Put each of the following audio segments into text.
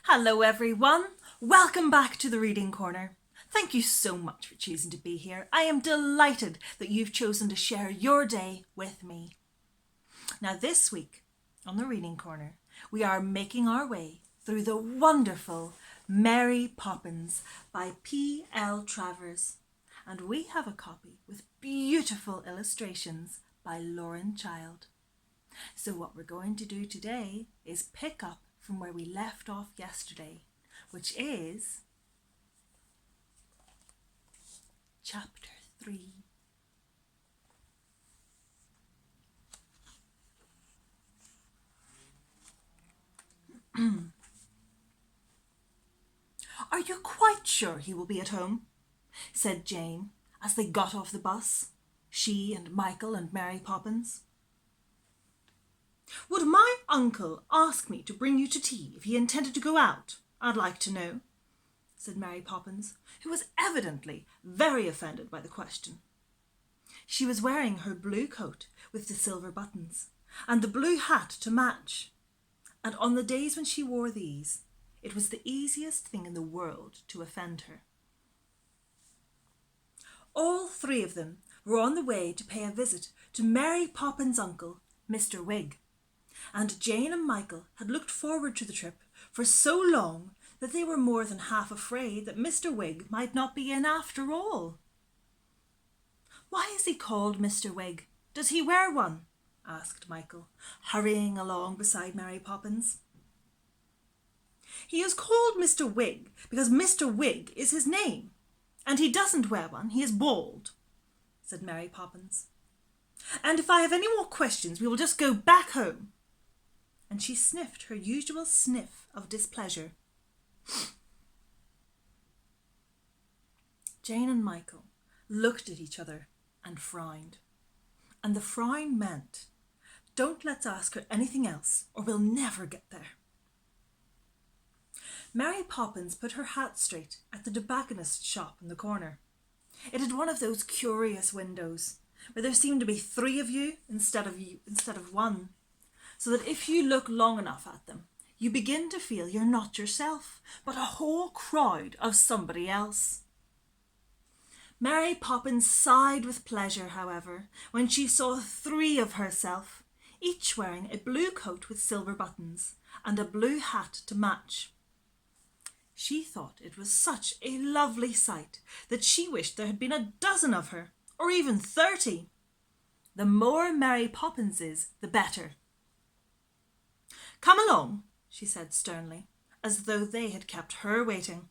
Hello everyone, welcome back to the Reading Corner. Thank you so much for choosing to be here. I am delighted that you've chosen to share your day with me. Now this week on the Reading Corner, we are making our way through the wonderful Mary Poppins by P.L. Travers. And we have a copy with beautiful illustrations by Lauren Child. So what we're going to do today is pick up from where we left off yesterday, which is chapter 3. Are you quite sure he will be at home? Said Jane as they got off the bus, she and Michael and Mary Poppins. Would my uncle ask me to bring you to tea if he intended to go out? I'd like to know, said Mary Poppins, who was evidently very offended by the question. She was wearing her blue coat with the silver buttons and the blue hat to match, and on the days when she wore these, it was the easiest thing in the world to offend her. All three of them were on the way to pay a visit to Mary Poppins' uncle, Mr. Wig, and Jane and Michael had looked forward to the trip for so long that they were more than half afraid that Mr. Wig might not be in after all. Why is he called Mr. Wig? Does he wear one? Asked Michael, hurrying along beside Mary Poppins. He is called Mr. Wig because Mr. Wig is his name, and he doesn't wear one, he is bald, said Mary Poppins. And if I have any more questions, we will just go back home. And she sniffed her usual sniff of displeasure. Jane and Michael looked at each other and frowned. And the frown meant, don't let's ask her anything else or we'll never get there. Mary Poppins put her hat straight at the tobacconist's shop in the corner. It had one of those curious windows where there seemed to be three of you instead of one, so that if you look long enough at them, you begin to feel you're not yourself, but a whole crowd of somebody else. Mary Poppins sighed with pleasure, however, when she saw three of herself, each wearing a blue coat with silver buttons and a blue hat to match. She thought it was such a lovely sight that she wished there had been a dozen of her, or even 30. The more Mary Poppins is, the better. Come along, she said sternly, as though they had kept her waiting.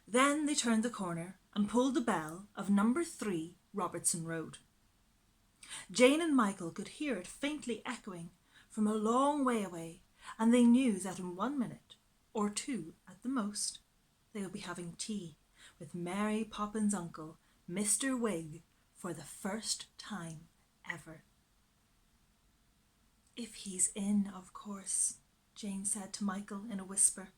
Then they turned the corner and pulled the bell of number 3 Robertson Road. Jane and Michael could hear it faintly echoing from a long way away, and they knew that in 1 minute, or 2 at the most, they would be having tea with Mary Poppins' uncle, Mr. Wig, for the first time ever. If he's in, of course, Jane said to Michael in a whisper.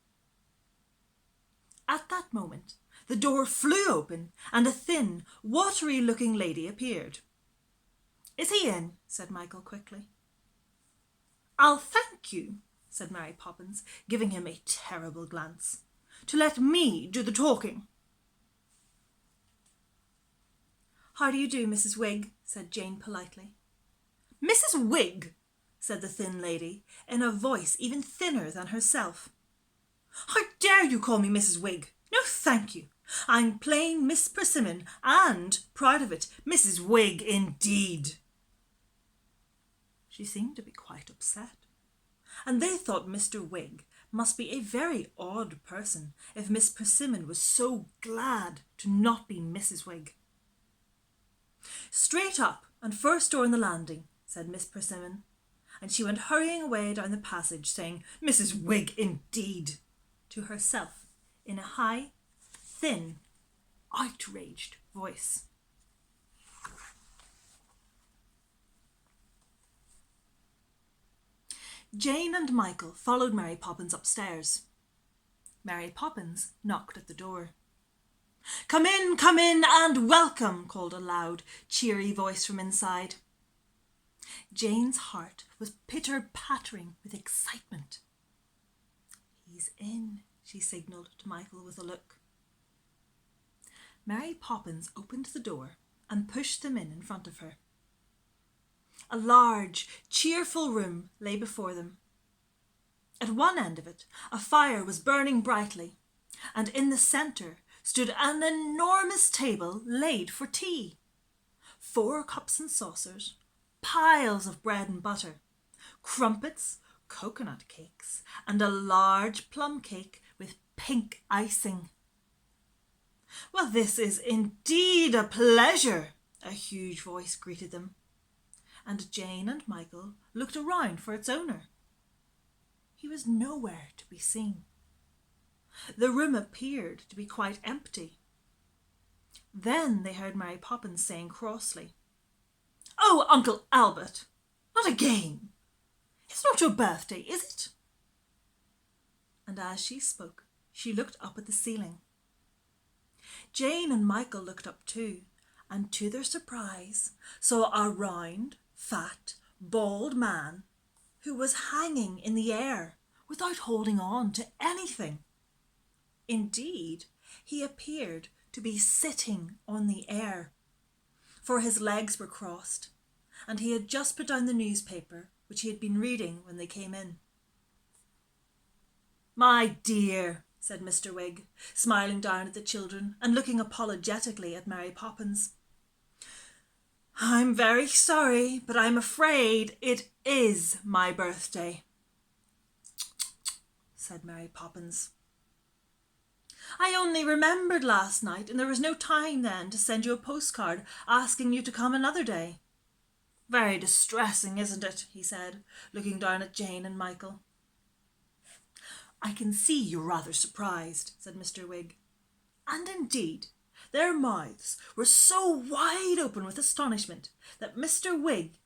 At that moment, the door flew open and a thin, watery-looking lady appeared. Is he in? Said Michael quickly. I'll thank you, said Mary Poppins, giving him a terrible glance, to let me do the talking. How do you do, Mrs. Wig? Said Jane politely. Mrs. Wig, said the thin lady, in a voice even thinner than herself. How dare you call me Mrs. Wig? No, thank you. I'm plain Miss Persimmon, and, proud of it, Mrs. Wig indeed. She seemed to be quite upset, and they thought Mr. Wig must be a very odd person if Miss Persimmon was so glad to not be Mrs. Wig. Straight up and first door on the landing, said Miss Persimmon, and she went hurrying away down the passage, saying, Mrs. Wig indeed, to herself in a high, thin, outraged voice. Jane and Michael followed Mary Poppins upstairs. Mary Poppins knocked at the door. Come in, and welcome, called a loud, cheery voice from inside. Jane's heart was pitter-pattering with excitement. she signalled to Michael with a look. Mary Poppins opened the door and pushed them in front of her. A large, cheerful room lay before them. At one end of it, a fire was burning brightly, and in the centre stood an enormous table laid for tea. 4 cups and saucers, piles of bread and butter, crumpets, coconut cakes, and a large plum cake with pink icing. "Well, this is indeed a pleasure," a huge voice greeted them, and Jane and Michael looked around for its owner. He was nowhere to be seen. The room appeared to be quite empty. Then they heard Mary Poppins saying crossly, "Oh, Uncle Albert, not again! It's not your birthday, is it?" And as she spoke, she looked up at the ceiling. Jane and Michael looked up too, and to their surprise saw a round, fat, bald man who was hanging in the air without holding on to anything. Indeed, he appeared to be sitting on the air, for his legs were crossed, and he had just put down the newspaper which he had been reading when they came in. "My dear," said Mr. Wig, smiling down at the children and looking apologetically at Mary Poppins, "I'm very sorry, but I'm afraid it is my birthday," said Mary Poppins. "I only remembered last night, and there was no time then to send you a postcard asking you to come another day. Very distressing, isn't it?" he said, looking down at Jane and Michael. "I can see you're rather surprised," said Mr. Wig. And indeed, their mouths were so wide open with astonishment that Mr. Wig,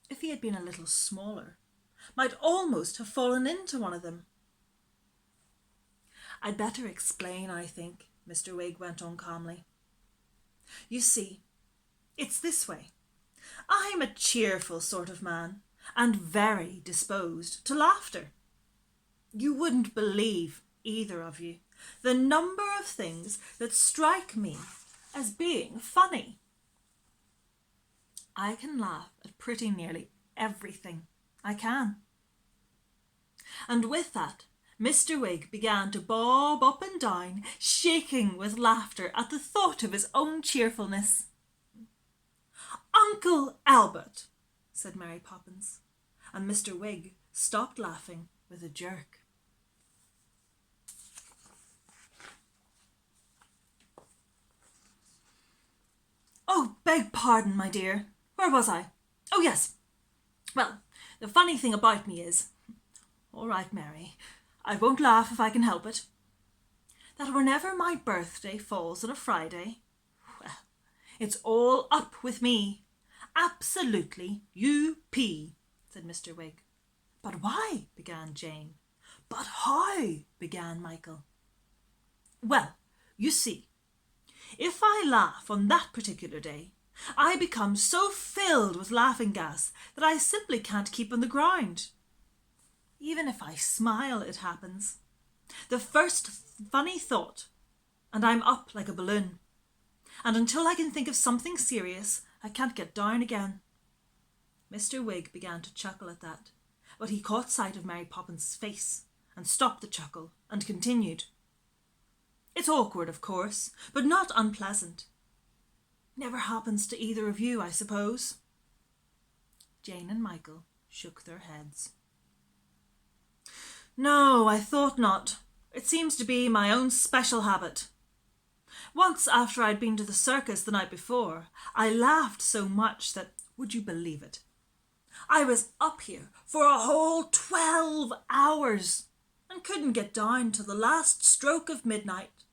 if he had been a little smaller, might almost have fallen into one of them. "I'd better explain, I think," Mr. Wig went on calmly. "You see, it's this way. I'm a cheerful sort of man, and very disposed to laughter. You wouldn't believe, either of you, the number of things that strike me as being funny. I can laugh at pretty nearly everything. I can." And with that, Mr. Wig began to bob up and down, shaking with laughter at the thought of his own cheerfulness. "Uncle Albert," said Mary Poppins, and Mr. Wig stopped laughing with a jerk. "Oh, beg pardon, my dear. Where was I? Oh, yes. Well, the funny thing about me is, all right, Mary, I won't laugh if I can help it, that whenever my birthday falls on a Friday, well, it's all up with me. Absolutely U.P., said Mr. Wig. "But why?" began Jane. "But how?" began Michael. "Well, you see, if I laugh on that particular day, I become so filled with laughing gas that I simply can't keep on the ground. Even if I smile, it happens. The first funny thought, and I'm up like a balloon. And until I can think of something serious, I can't get down again." Mr. Wig began to chuckle at that, but he caught sight of Mary Poppins' face and stopped the chuckle and continued. "It's awkward, of course, but not unpleasant. Never happens to either of you, I suppose?" Jane and Michael shook their heads. "No, I thought not. It seems to be my own special habit. Once, after I'd been to the circus the night before, I laughed so much that, would you believe it, I was up here for a whole 12 hours and couldn't get down till the last stroke of midnight.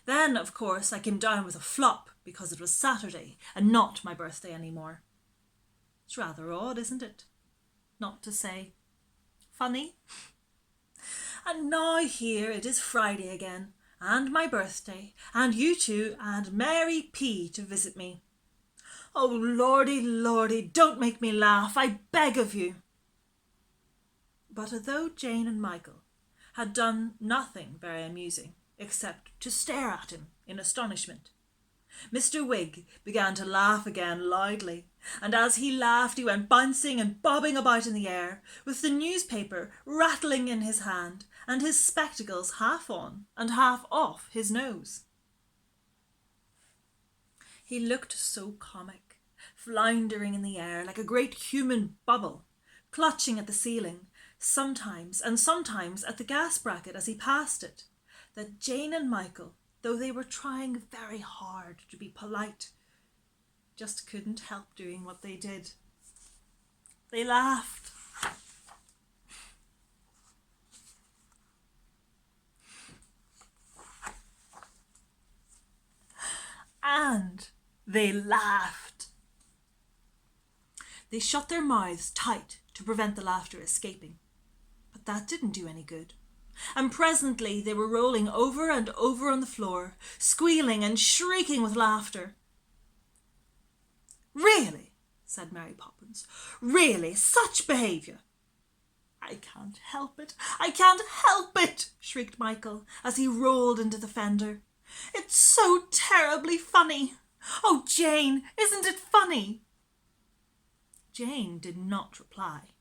Then, of course, I came down with a flop because it was Saturday and not my birthday anymore. It's rather odd, isn't it? Not to say funny. And now here it is Friday again, and my birthday, and you two and Mary P. to visit me. Oh, lordy, lordy, don't make me laugh, I beg of you." But although Jane and Michael had done nothing very amusing except to stare at him in astonishment. Mr. Wig began to laugh again loudly, and as he laughed he went bouncing and bobbing about in the air, with the newspaper rattling in his hand and his spectacles half on and half off his nose. He looked so comic, floundering in the air like a great human bubble, clutching at the ceiling, sometimes and sometimes at the gas bracket as he passed it, that Jane and Michael, though they were trying very hard to be polite, just couldn't help doing what they did. They laughed. And they laughed. They shut their mouths tight to prevent the laughter escaping, but that didn't do any good. And presently they were rolling over and over on the floor, squealing and shrieking with laughter. "Really," said Mary Poppins, "really, such behaviour." "I can't help it, I can't help it," shrieked Michael as he rolled into the fender. "It's so terribly funny. Oh, Jane, isn't it funny?" Jane did not reply,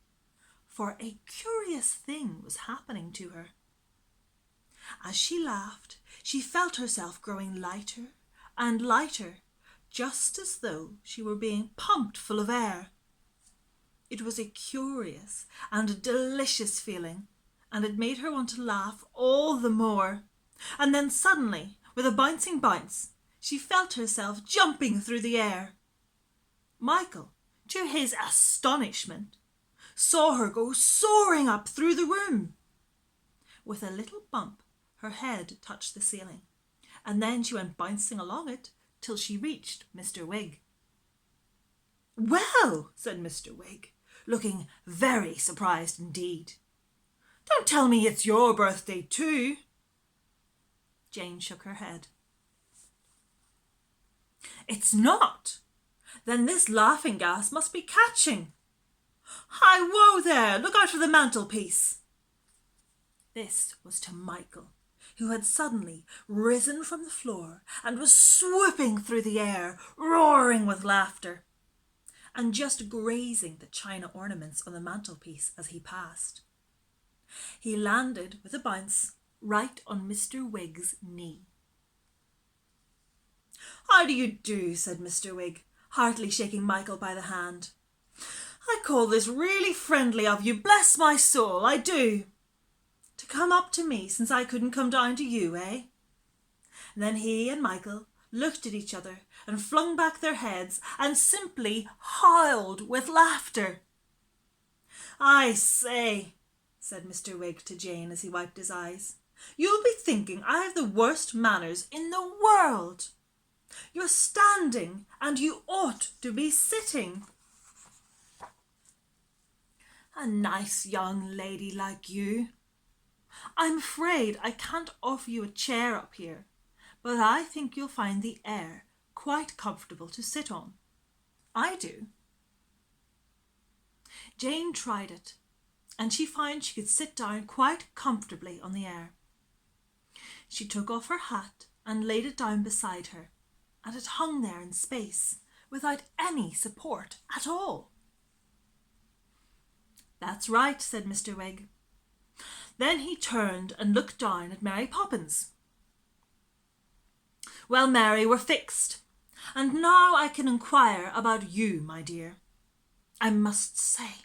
for a curious thing was happening to her. As she laughed, she felt herself growing lighter and lighter, just as though she were being pumped full of air. It was a curious and a delicious feeling, and it made her want to laugh all the more. And then suddenly, with a bouncing bounce, she felt herself jumping through the air. Michael, to his astonishment, saw her go soaring up through the room. With a little bump, her head touched the ceiling, and then she went bouncing along it till she reached Mr. Wig. "Well," said Mr. Wig, looking very surprised indeed, "don't tell me it's your birthday too." Jane shook her head. "It's not? Then this laughing gas must be catching. Hi, whoa there, look out for the mantelpiece." This was to Michael, who had suddenly risen from the floor and was swooping through the air, roaring with laughter, and just grazing the china ornaments on the mantelpiece as he passed. He landed with a bounce right on Mr. Wig's knee. "How do you do?" said Mr. Wig, heartily shaking Michael by the hand. "I call this really friendly of you, bless my soul, I do. To come up to me since I couldn't come down to you, eh?" And then he and Michael looked at each other and flung back their heads and simply howled with laughter. "I say," said Mr. Wig to Jane as he wiped his eyes, "you'll be thinking I have the worst manners in the world. You're standing and you ought to be sitting. A nice young lady like you. I'm afraid I can't offer you a chair up here, but I think you'll find the air quite comfortable to sit on. I do." Jane tried it, and she found she could sit down quite comfortably on the air. She took off her hat and laid it down beside her, and it hung there in space, without any support at all. "That's right," said Mr. Wig. Then he turned and looked down at Mary Poppins. "Well, Mary, we're fixed, and now I can inquire about you, my dear. I must say,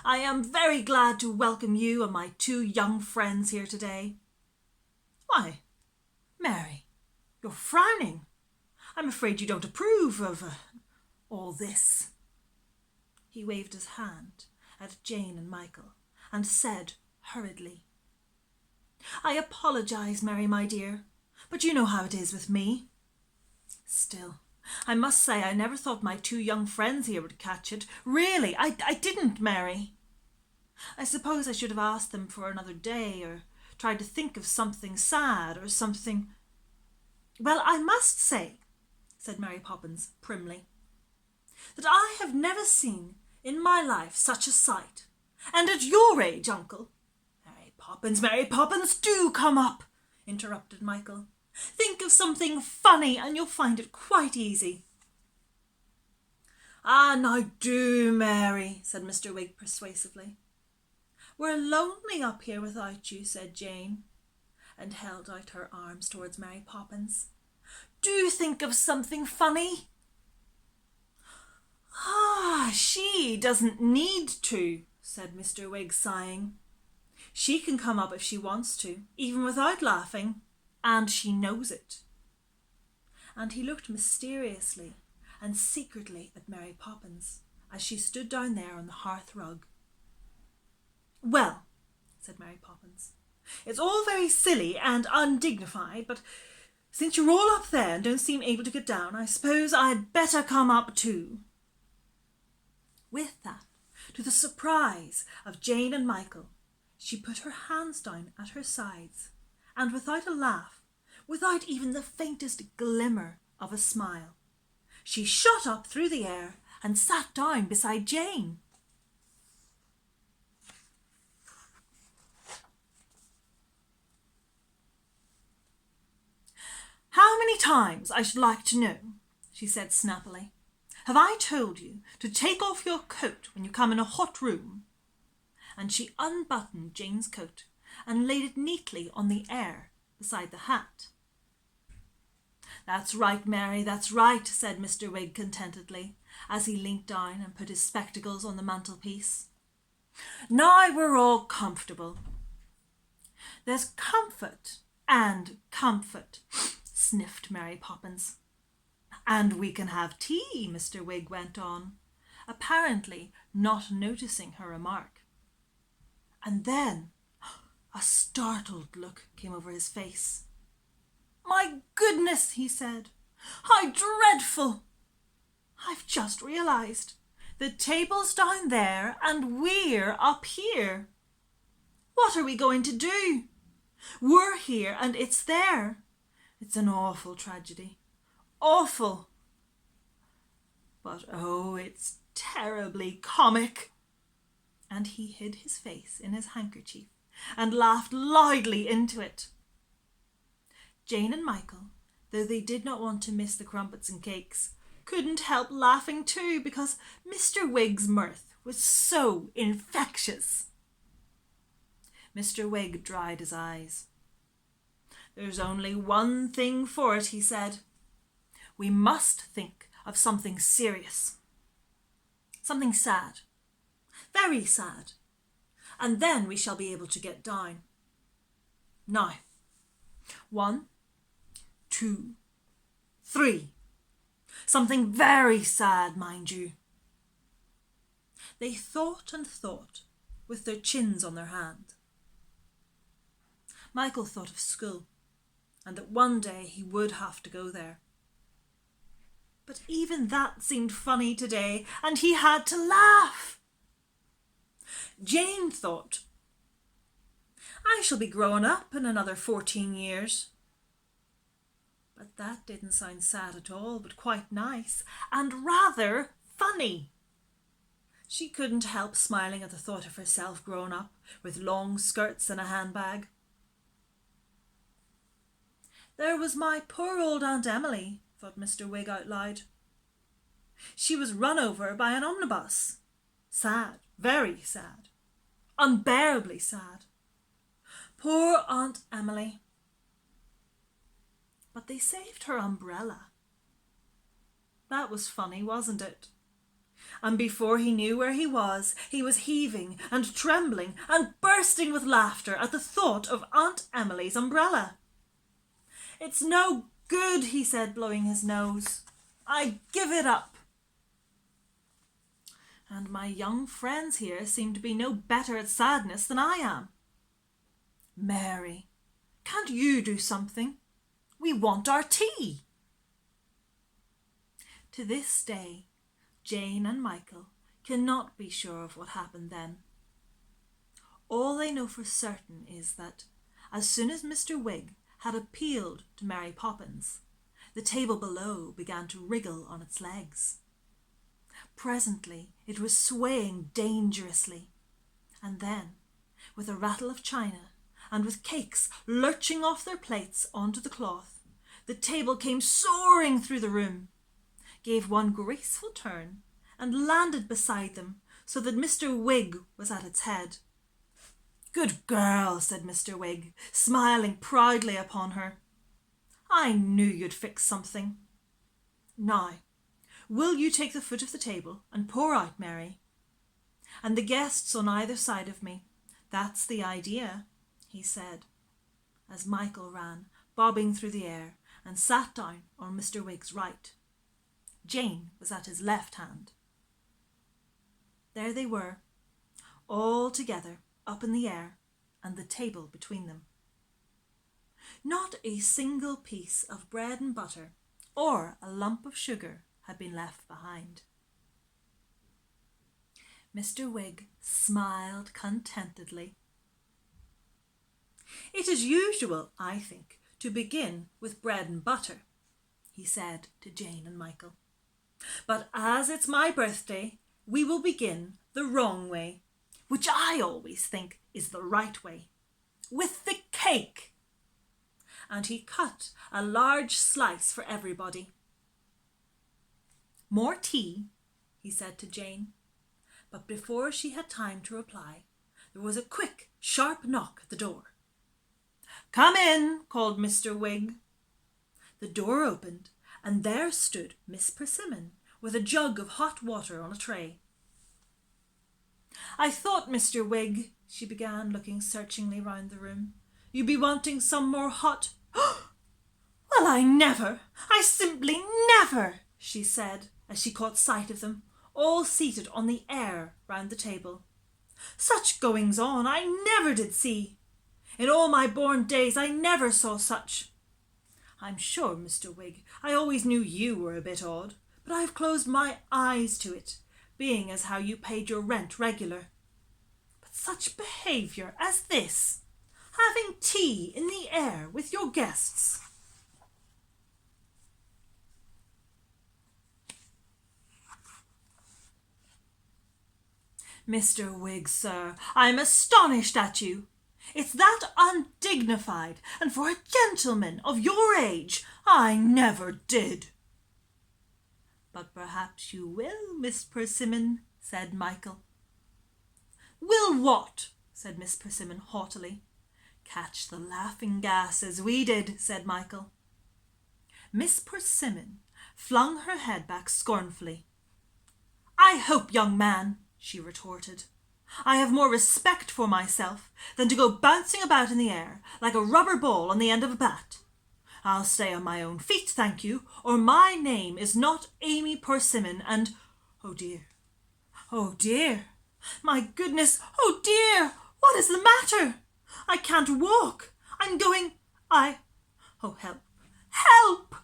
I am very glad to welcome you and my two young friends here today. Why, Mary, you're frowning. I'm afraid you don't approve of all this." He waved his hand at Jane and Michael and said hurriedly, "I apologise, Mary, my dear, but you know how it is with me. Still, I must say I never thought my two young friends here would catch it. Really, I didn't, Mary. I suppose I should have asked them for another day, or tried to think of something sad or something—" "Well, I must say," said Mary Poppins primly, "that I have never seen in my life such a sight. And at your age, Uncle—" Mary Mary Poppins, do come up," interrupted Michael. "Think of something funny and you'll find it quite easy." "Ah, now do, Mary," said Mr. Wig persuasively. "We're lonely up here without you," said Jane, and held out her arms towards Mary Poppins. "Do think of something funny." "Ah, she doesn't need to," said Mr. Wig, sighing. "She can come up if she wants to, even without laughing, and she knows it." And he looked mysteriously and secretly at Mary Poppins as she stood down there on the hearth rug. "Well," said Mary Poppins, "it's all very silly and undignified, but since you're all up there and don't seem able to get down, I suppose I'd better come up too." With that, to the surprise of Jane and Michael, she put her hands down at her sides, and without a laugh, without even the faintest glimmer of a smile, she shot up through the air and sat down beside Jane. "How many times, I should like to know," she said snappily, "have I told you to take off your coat when you come in a hot room?" And she unbuttoned Jane's coat and laid it neatly on the air beside the hat. "That's right, Mary, that's right," said Mr. Wig contentedly, as he leant down and put his spectacles on the mantelpiece. "Now we're all comfortable." "There's comfort and comfort," sniffed Mary Poppins. "And we can have tea," Mr. Wig went on, apparently not noticing her remark. And then a startled look came over his face. "My goodness," he said, "how dreadful! I've just realised. The table's down there and we're up here. What are we going to do? We're here and it's there. It's an awful tragedy. Awful. But oh, it's terribly comic." And he hid his face in his handkerchief and laughed loudly into it. Jane and Michael, though they did not want to miss the crumpets and cakes, couldn't help laughing too, because Mr. Wig's mirth was so infectious. Mr. Wig dried his eyes. "There's only one thing for it," he said. "We must think of something serious. Something sad. Very sad. And then we shall be able to get down. Now, 1, 2, 3. Something very sad, mind you." They thought and thought, with their chins on their hand. Michael thought of school, and that one day he would have to go there. But even that seemed funny today, and he had to laugh. Jane thought, "I shall be grown up in another 14 years. But that didn't sound sad at all, but quite nice, and rather funny. She couldn't help smiling at the thought of herself grown up, with long skirts and a handbag. "There was my poor old Aunt Emily," thought Mr. Wig out loud. "She was run over by an omnibus. Sad, very sad. Unbearably sad. Poor Aunt Emily. But they saved her umbrella. That was funny, wasn't it? And before he knew where he was heaving and trembling and bursting with laughter at the thought of Aunt Emily's umbrella. "It's no good," he said, blowing his nose. "I give it up. And my young friends here seem to be no better at sadness than I am. Mary, can't you do something? We want our tea." To this day, Jane and Michael cannot be sure of what happened then. All they know for certain is that, as soon as Mr. Wig had appealed to Mary Poppins, the table below began to wriggle on its legs. Presently it was swaying dangerously, and then, with a rattle of china and with cakes lurching off their plates onto the cloth, the table came soaring through the room, gave one graceful turn, and landed beside them so that Mr. Wig was at its head. "Good girl," said Mr. Wig, smiling proudly upon her. "I knew you'd fix something. Now, will you take the foot of the table and pour out, Mary? And the guests on either side of me. That's the idea," he said, as Michael ran, bobbing through the air, and sat down on Mr. Wig's right. Jane was at his left hand. There they were, all together, up in the air, and the table between them. Not a single piece of bread and butter or a lump of sugar had been left behind. Mr. Wig smiled contentedly. "It is usual, I think, to begin with bread and butter," he said to Jane and Michael. "But as it's my birthday, we will begin the wrong way, which I always think is the right way, with the cake." And he cut a large slice for everybody. "More tea?" he said to Jane. But before she had time to reply, there was a quick, sharp knock at the door. "Come in," called Mr. Wig. The door opened, and there stood Miss Persimmon with a jug of hot water on a tray. "I thought, Mr. Wig," she began, looking searchingly round the room, "you'd be wanting some more hot—" "Well, I simply never," she said, as she caught sight of them, all seated on the air round the table. "Such goings-on I never did see. In all my born days I never saw such. I'm sure, Mr. Wig, I always knew you were a bit odd, but I've closed my eyes to it, being as how you paid your rent regular. But such behaviour as this, having tea in the air with your guests." "Mr. Wig, sir, I'm astonished at you. It's that undignified, and for a gentleman of your age, I never did." "But perhaps you will, Miss Persimmon," said Michael. "Will what?" said Miss Persimmon haughtily. "Catch the laughing gas as we did," said Michael. Miss Persimmon flung her head back scornfully. "I hope, young man," she retorted, "I have more respect for myself than to go bouncing about in the air like a rubber ball on the end of a bat. I'll stay on my own feet, thank you, or my name is not Amy Persimmon, and— Oh dear, oh dear, my goodness, oh dear, what is the matter? I can't walk, I'm going— Oh, help, help!"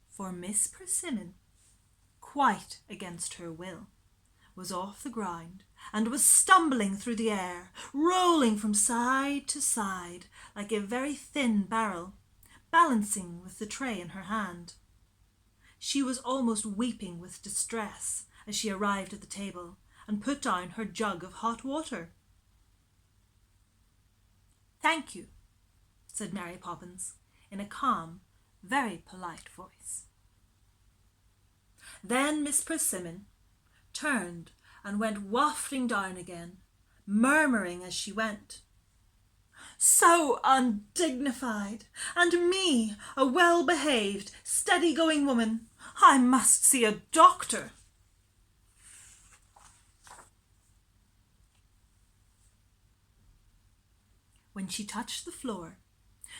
For Miss Persimmon, quite against her will, was off the ground and was stumbling through the air, rolling from side to side like a very thin barrel, balancing with the tray in her hand. She was almost weeping with distress as she arrived at the table and put down her jug of hot water. "Thank you," said Mary Poppins in a calm, very polite voice. Then Miss Persimmon turned and went wafting down again, murmuring as she went, "So undignified, and me a well-behaved, steady-going woman. I must see a doctor." When she touched the floor,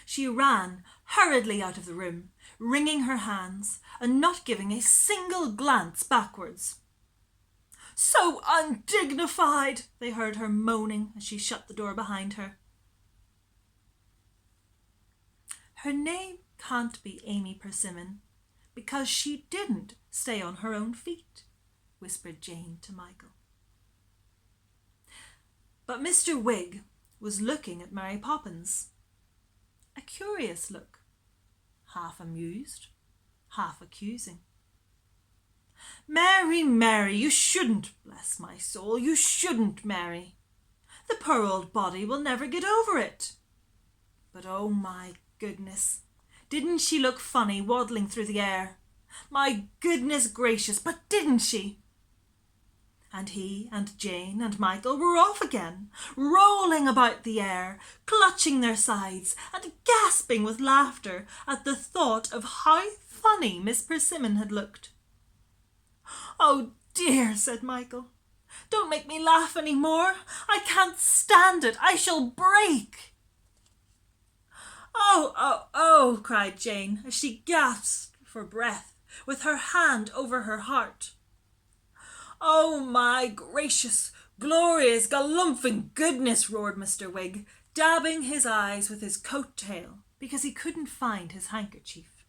she ran hurriedly out of the room, wringing her hands and not giving a single glance backwards. "So undignified," they heard her moaning as she shut the door behind her. "Her name can't be Amy Persimmon, because she didn't stay on her own feet," whispered Jane to Michael. But Mr. Wig was looking at Mary Poppins. A curious look, half amused, half accusing. "Mary, Mary, you shouldn't, bless my soul, you shouldn't, Mary. The poor old body will never get over it. But oh my goodness, didn't she look funny waddling through the air? My goodness gracious, but didn't she? And he and Jane and Michael were off again, rolling about the air, clutching their sides and gasping with laughter at the thought of how funny Miss Persimmon had looked. "Oh dear," said Michael, "don't make me laugh any more. I can't stand it. I shall break." "Oh, oh, oh," cried Jane as she gasped for breath, with her hand over her heart. "Oh my gracious, glorious, galumphing goodness," roared Mr. Wig, dabbing his eyes with his coat tail because he couldn't find his handkerchief.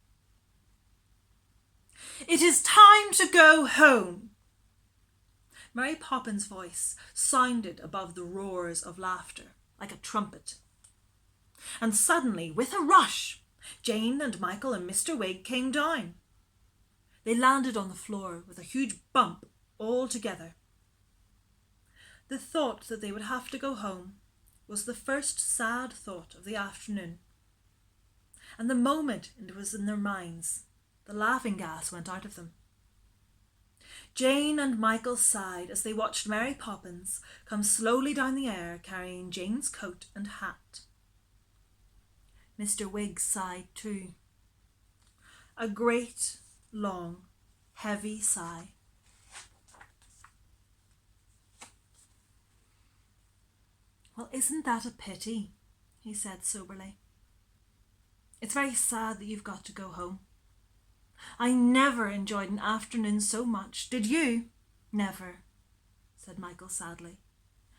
"It is time to go home." Mary Poppins' voice sounded above the roars of laughter like a trumpet. And suddenly, with a rush, Jane and Michael and Mr. Wig came down. They landed on the floor with a huge bump all together. The thought that they would have to go home was the first sad thought of the afternoon. And the moment it was in their minds, the laughing gas went out of them. Jane and Michael sighed as they watched Mary Poppins come slowly down the air carrying Jane's coat and hat. Mr. Wig sighed too. A great, long, heavy sigh. "Well, isn't that a pity?" he said soberly. "It's very sad that you've got to go home. I never enjoyed an afternoon so much. Did you?" "Never," said Michael sadly,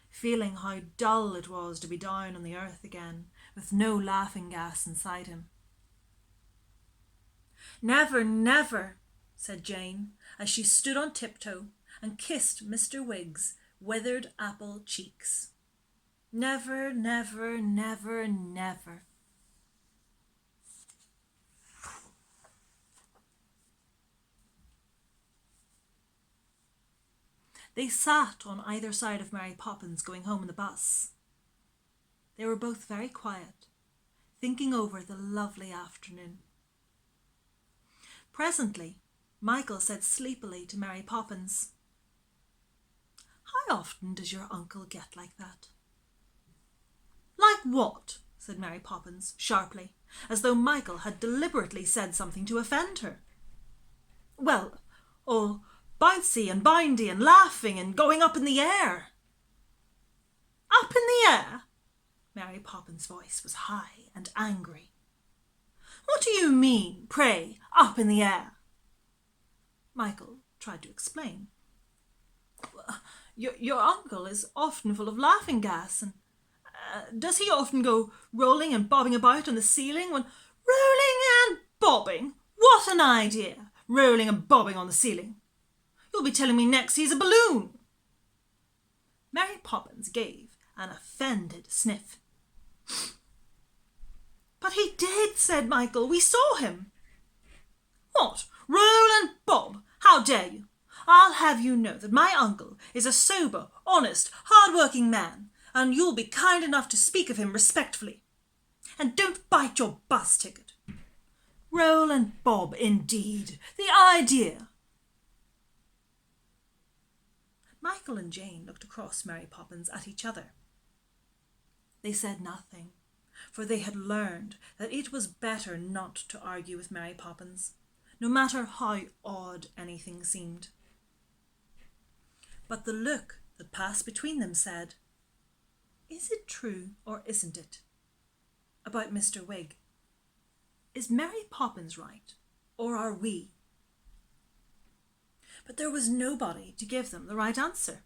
feeling how dull it was to be down on the earth again, with no laughing gas inside him. "Never, never," said Jane, as she stood on tiptoe and kissed Mr. Wig's withered apple cheeks. "Never, never, never, never." They sat on either side of Mary Poppins going home in the bus. They were both very quiet, thinking over the lovely afternoon. Presently, Michael said sleepily to Mary Poppins, "How often does your uncle get like that?" "Like what?" said Mary Poppins sharply, as though Michael had deliberately said something to offend her. "Well, all bouncy and boundy and laughing and going up in the air." "Up in the air?" Mary Poppins' voice was high and angry. "What do you mean, pray, up in the air?" Michael tried to explain. Your uncle is often full of laughing gas, and does he often go rolling and bobbing about on the ceiling when—" "Rolling and bobbing? What an idea! Rolling and bobbing on the ceiling. You'll be telling me next he's a balloon." Mary Poppins gave an offended sniff. "But he did," said Michael. "We saw him." "What? Roll and bob? How dare you? I'll have you know that my uncle is a sober, honest, hard-working man, and you'll be kind enough to speak of him respectfully. And don't bite your bus ticket. Roll and bob, indeed. The idea!" Michael and Jane looked across Mary Poppins at each other. They said nothing, for they had learned that it was better not to argue with Mary Poppins, no matter how odd anything seemed. But the look that passed between them said, "Is it true or isn't it? About Mr. Wig. Is Mary Poppins right, or are we?" But there was nobody to give them the right answer.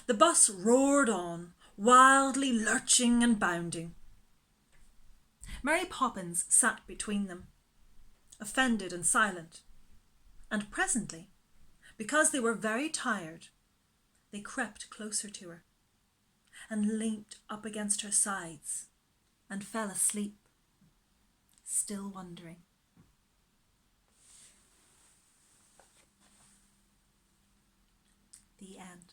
The bus roared on, wildly lurching and bounding. Mary Poppins sat between them, offended and silent, and presently, because they were very tired, they crept closer to her and leant up against her sides and fell asleep, still wondering. The end.